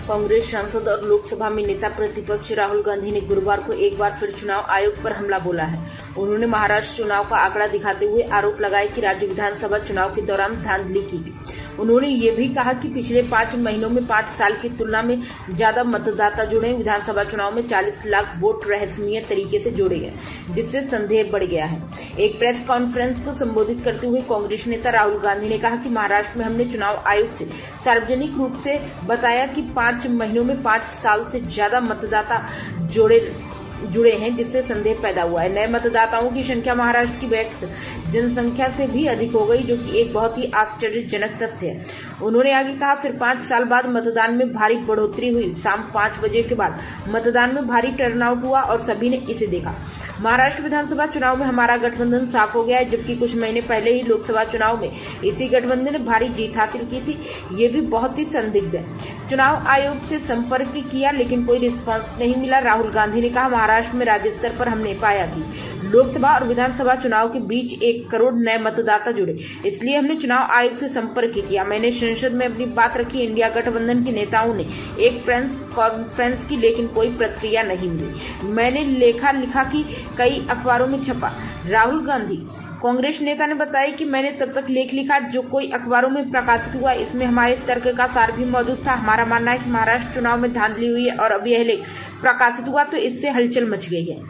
कांग्रेस सांसद और लोकसभा में नेता प्रतिपक्ष राहुल गांधी ने गुरुवार को एक बार फिर चुनाव आयोग पर हमला बोला है। उन्होंने महाराष्ट्र चुनाव का आंकड़ा दिखाते हुए आरोप लगाया कि राज्य विधानसभा चुनाव के दौरान धांधली की गई। उन्होंने ये भी कहा कि पिछले 5 महीनों में 5 साल की तुलना में ज्यादा मतदाता जुड़े। विधानसभा चुनाव में 40 लाख वोट रहस्यमय तरीके से जोड़े गए, जिससे संदेह बढ़ गया है। एक प्रेस कॉन्फ्रेंस को संबोधित करते हुए कांग्रेस नेता राहुल गांधी ने कहा कि महाराष्ट्र में हमने चुनाव आयोग से सार्वजनिक रूप से बताया कि 5 महीनों में 5 साल से ज्यादा मतदाता जुड़े हैं, जिससे संदेह पैदा हुआ है। नए मतदाताओं की संख्या महाराष्ट्र की वैक्स जनसंख्या से भी अधिक हो गई, जो कि एक बहुत ही आश्चर्यजनक तथ्य है। उन्होंने आगे कहा, फिर 5 साल बाद मतदान में भारी बढ़ोतरी हुई। शाम 5 बजे के बाद मतदान में भारी टर्नआउट हुआ और सभी ने इसे देखा। महाराष्ट्र विधानसभा चुनाव में हमारा गठबंधन साफ हो गया है, जबकि कुछ महीने पहले ही लोकसभा चुनाव में इसी गठबंधन ने भारी जीत हासिल की थी। ये भी बहुत ही संदिग्ध है। चुनाव आयोग से संपर्क किया, लेकिन कोई रिस्पांस नहीं मिला। राहुल गांधी ने कहा, महाराष्ट्र में राज्य स्तर पर हमने पाया कि लोकसभा और विधानसभा चुनाव के बीच 1 करोड़ नए मतदाता जुड़े, इसलिए हमने चुनाव आयोग से संपर्क किया। मैंने संसद में अपनी बात रखी। इंडिया गठबंधन के नेताओं ने एक प्रेस कॉन्फ्रेंस की, लेकिन कोई प्रतिक्रिया नहीं मिली। मैंने लिखा कि कई अखबारों में छपा। राहुल गांधी कांग्रेस नेता ने बताया कि मैंने तब तक लेख लिखा जो कोई अखबारों में प्रकाशित हुआ। इसमें हमारे तर्क का सार भी मौजूद था। हमारा मानना है कि महाराष्ट्र चुनाव में धांधली हुई है और अब यह लेख प्रकाशित हुआ तो इससे हलचल मच गई है।